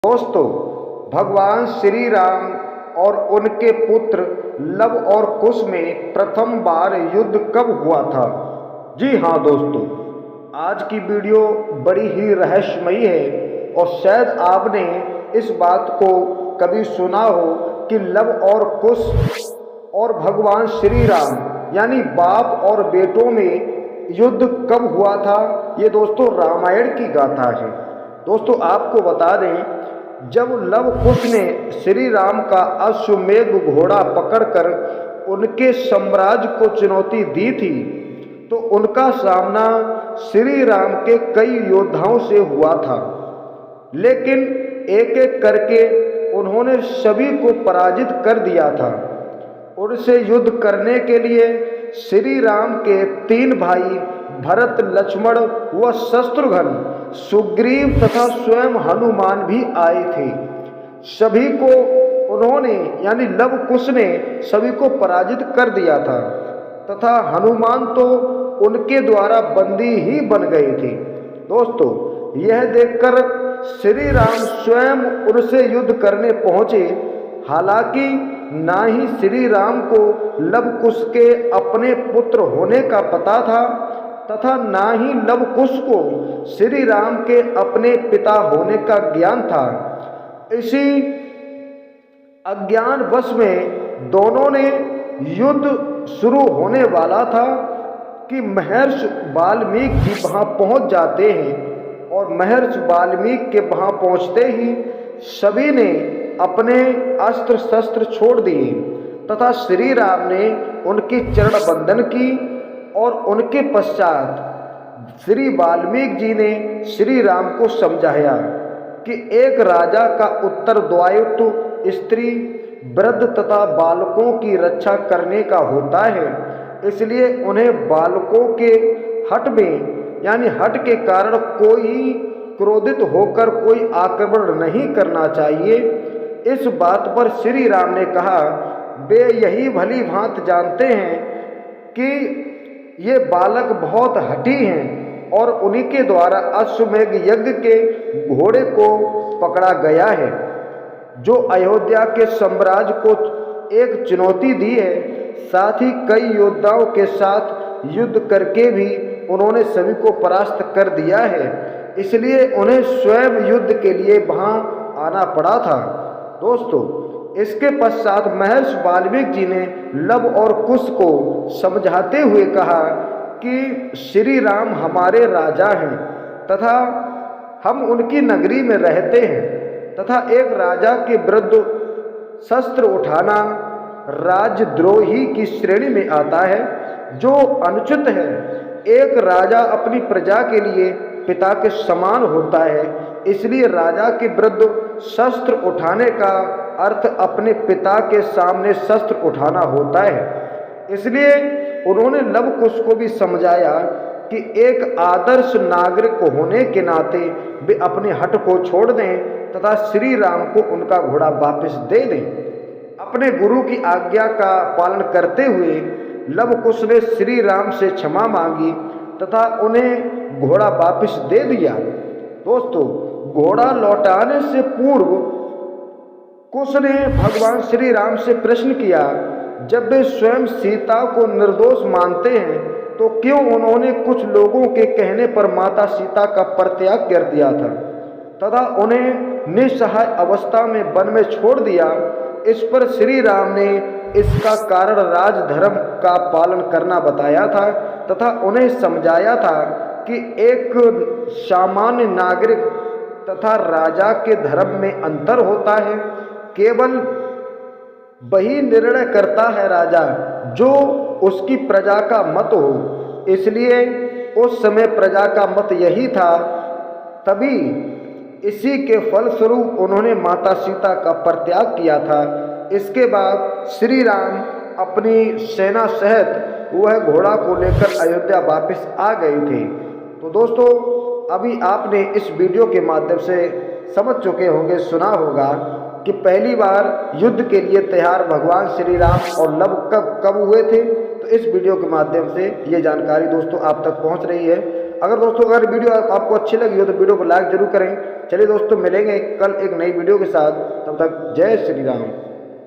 दोस्तों, भगवान श्री राम और उनके पुत्र लव और कुश में प्रथम बार युद्ध कब हुआ था? जी हाँ दोस्तों, आज की वीडियो बड़ी ही रहस्यमयी है और शायद आपने इस बात को कभी सुना हो कि लव और कुश और भगवान श्री राम यानी बाप और बेटों में युद्ध कब हुआ था। ये दोस्तों रामायण की गाथा है। दोस्तों आपको बता दें, जब लव कुश ने श्री राम का अश्वमेध घोड़ा पकड़कर उनके साम्राज्य को चुनौती दी थी, तो उनका सामना श्री राम के कई योद्धाओं से हुआ था, लेकिन एक एक करके उन्होंने सभी को पराजित कर दिया था। उनसे युद्ध करने के लिए श्री राम के 3 भाई भरत, लक्ष्मण व शत्रुघ्न, सुग्रीव तथा स्वयं हनुमान भी आए थे। सभी को उन्होंने यानी लव कुश ने सभी को पराजित कर दिया था तथा हनुमान तो उनके द्वारा बंदी ही बन गए थे। दोस्तों, यह देखकर श्री राम स्वयं उनसे युद्ध करने पहुंचे। हालांकि ना ही श्री राम को लव कुश के अपने पुत्र होने का पता था तथा ना ही लव कुश को श्री राम के अपने पिता होने का ज्ञान था। इसी अज्ञानवश में दोनों ने युद्ध शुरू होने वाला था कि महर्षि वाल्मीकि जी वहां पहुंच जाते हैं और महर्षि वाल्मीकि के वहां पहुंचते ही सभी ने अपने अस्त्र शस्त्र छोड़ दिए तथा श्री राम ने उनकी चरण वंदन की और उनके पश्चात श्री वाल्मीकि जी ने श्री राम को समझाया कि एक राजा का उत्तरदायित्व स्त्री, वृद्ध तथा बालकों की रक्षा करने का होता है। इसलिए उन्हें बालकों के हठ में यानी हठ के कारण कोई क्रोधित होकर कोई आक्रमण नहीं करना चाहिए। इस बात पर श्री राम ने कहा, वे यही भली भांति जानते हैं कि ये बालक बहुत हठी हैं और उन्हीं के द्वारा अश्वमेध यज्ञ के घोड़े को पकड़ा गया है, जो अयोध्या के साम्राज्य को एक चुनौती दी है। साथ ही कई योद्धाओं के साथ युद्ध करके भी उन्होंने सभी को परास्त कर दिया है, इसलिए उन्हें स्वयं युद्ध के लिए वहां आना पड़ा था। दोस्तों, इसके पश्चात महर्षि वाल्मीकि जी ने लव और कुश को समझाते हुए कहा कि श्री राम हमारे राजा हैं तथा हम उनकी नगरी में रहते हैं तथा एक राजा के विरुद्ध शस्त्र उठाना राजद्रोही की श्रेणी में आता है, जो अनुचित है। एक राजा अपनी प्रजा के लिए पिता के समान होता है, इसलिए राजा के विरुद्ध शस्त्र उठाने का अर्थ अपने पिता के सामने शस्त्र उठाना होता है। इसलिए उन्होंने लव कुश को भी समझाया कि एक आदर्श नागरिक होने के नाते वे अपने हठ को छोड़ दें तथा श्री राम को उनका घोड़ा वापस दे दें। अपने गुरु की आज्ञा का पालन करते हुए लव कुश ने श्री राम से क्षमा मांगी तथा उन्हें घोड़ा वापस दे दिया। दोस्तों, घोड़ा लौटाने से पूर्व कुश ने भगवान श्री राम से प्रश्न किया, जब वे स्वयं सीता को निर्दोष मानते हैं तो क्यों उन्होंने कुछ लोगों के कहने पर माता सीता का परित्याग कर दिया था तथा उन्हें निस्सहाय अवस्था में वन में छोड़ दिया? इस पर श्री राम ने इसका कारण राजधर्म का पालन करना बताया था तथा उन्हें समझाया था कि एक सामान्य नागरिक तथा राजा के धर्म में अंतर होता है। केवल वही निर्णय करता है राजा जो उसकी प्रजा का मत हो। इसलिए उस समय प्रजा का मत यही था, तभी इसी के फलस्वरूप उन्होंने माता सीता का परित्याग किया था। इसके बाद श्री राम अपनी सेना सहित वह घोड़ा को लेकर अयोध्या वापस आ गए थे। तो दोस्तों, अभी आपने इस वीडियो के माध्यम से समझ चुके होंगे, सुना होगा कि पहली बार युद्ध के लिए तैयार भगवान श्री राम और लव कब हुए थे। तो इस वीडियो के माध्यम से ये जानकारी दोस्तों आप तक पहुंच रही है। अगर वीडियो आपको अच्छी लगी हो तो वीडियो को लाइक जरूर करें चलिए दोस्तों, मिलेंगे कल एक नई वीडियो के साथ, तब तक जय श्री राम।